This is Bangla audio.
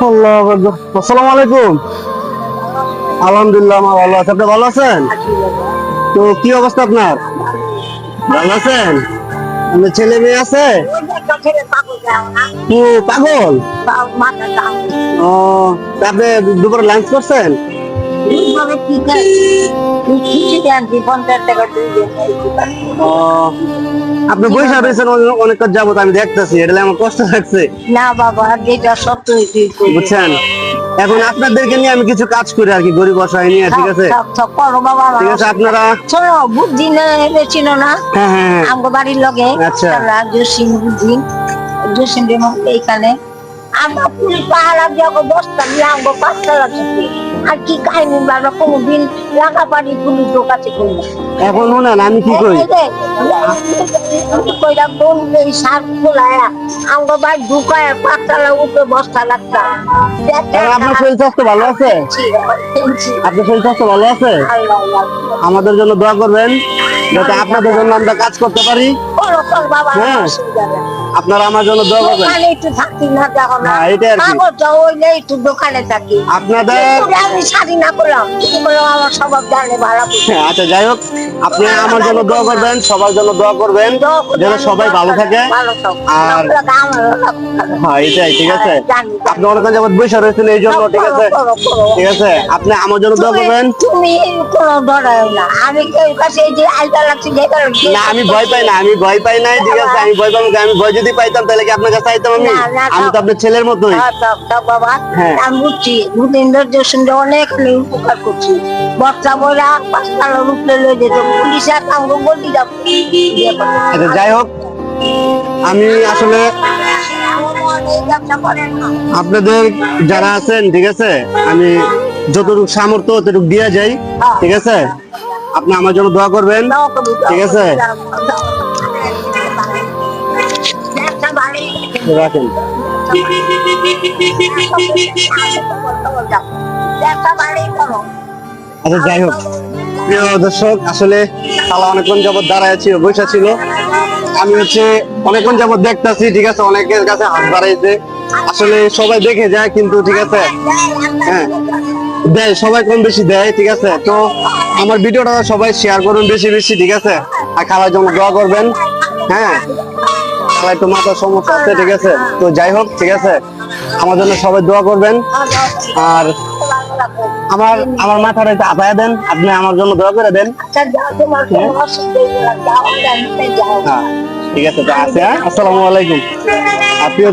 আল্লাহু আকবার। আসসালামু আলাইকুম। আলহামদুলিল্লাহ, আমার ভালো আছে। আপনি ভালো আছেন? তো কি অবস্থা আপনার? ভালো আছেন? আপনার ছেলে মেয়ে আছে? ও পাগল। ও, তা আপনি দুপুরে লাঞ্চ করছেন? ও, আপনি বইসা রয়েছেন অনেকক্ষণ যাবত, আমি দেখতেছি, এটা আমার কষ্ট লাগছে। না বাবা, যেটা সত্য বুঝছেন, এখন আপনাদেরকে নিয়ে আমি কিছু কাজ করি আর কি, গরিব অসহায় নিয়ে। ঠিক আছে, করো বাবা। ঠিক আছে। আপনারা শোনো, বুদ্ধি চিনো না? হ্যাঁ হ্যাঁ হ্যাঁ, আমগো বাড়ির লগে আচ্ছা। জসিম বুদ্ধি, জসিম এইখানে আমরা পুলিশ পাহারা দিয়ে বস্তা দিয়ে আমগো 5 লাখ আর কি কাহিনী বাবা, কোনোদিন লাগাপাড়ি পুলিশ ঢোকাতে করি না। এখন শুনেন, আমি কি করি, কইরা কোন এই সার খোলায়া আমগো বাড়ি ঢুকায় 5 তলা উপরে বস্তা লাগতাম। এখন আপনার শরীর স্বাস্থ্য ভালো আছে? আপনার শরীর স্বাস্থ্য ভালো আছে? আমাদের জন্য দোয়া করবেন, যাতে আপনাদের জন্য আমরা কাজ করতে পারি। হ্যাঁ, আপনারা আমার জন্য দোয়া করবেন। একটু থাকি না, দেখো না হ্যাঁ, এটাই আর কি। হইলে একটু দোকানে থাকি। আপনাদের আমি শাড়ি না করলাম, কিছু করলাম, আমার স্বভাব জানলে ভালো। আচ্ছা, যাই হোক, আপনি আমার জন্য দোয়া করবেন, সবার জন্য দোয়া করবেন, যেন সবাই ভালো থাকে। আর হ্যাঁ, এটাই ঠিক আছে। আপনি অনেকক্ষণ যাবত বসে রয়েছেন এই জন্য। ঠিক আছে, ঠিক আছে, আপনি আমার জন্য দোয়া করবেন। তুমি কোনো ডরায় না, আমি কেউ কাছে এই যে আইতা লাগছে যেটা না, আমি ভয় পাই না, আমি ভয় পাই নাই। ঠিক আছে, আমি ভয় পাবো কেন? আমি ভয় যদি পাইতাম তাহলে কি আপনার কাছে আইতাম? আমি তো আপনার ছেলের মতোই। বাবা, হ্যাঁ, আমি বুঝছি, দুদিনের জন্য অনেক উপকার করছি। বর্ষা বইরা 5 তলা রুপলে লয়ে যেত, পুলিশ আমগো বলি যাবো। আচ্ছা, যাই হোক, আমি আসলে আপনাদের যারা আছেন, ঠিক আছে, আমি যতটুকু সামর্থ্য ততটুকু দিয়ে যাই। ঠিক আছে, আপনি আমার জন্য দোয়া করবেন। ঠিক আছে, রাখেন। আচ্ছা, যাই হোক, প্রিয় দর্শক, আসলে তালা অনেকক্ষণ যাবত দাঁড়ায় ছিল, বসে ছিল। আমি অনেকক্ষণ যাবত দেখতেছি। ঠিক আছে, অনেকের কাছে হাত বাড়াইছে, আসলে সবাই দেখে যায়, কিন্তু ঠিক আছে, হ্যাঁ, দেয়, সবাই কম বেশি দেয়। ঠিক আছে, তো আমার ভিডিওটা সবাই শেয়ার করুন বেশি বেশি। ঠিক আছে, আর খালার জন্য দোয়া করবেন। হ্যাঁ, খালা একটু মাথার সমস্যা আছে। ঠিক আছে, তো যাই হোক, ঠিক আছে, আমার জন্য সবাই দোয়া করবেন। আর আমার আমার মাথাটা একটু আপায়া দেন, আপনি আমার জন্য দোয়া করে দেন। হ্যাঁ, ঠিক আছে, তো আছে। আসসালামু আলাইকুম। আপনিও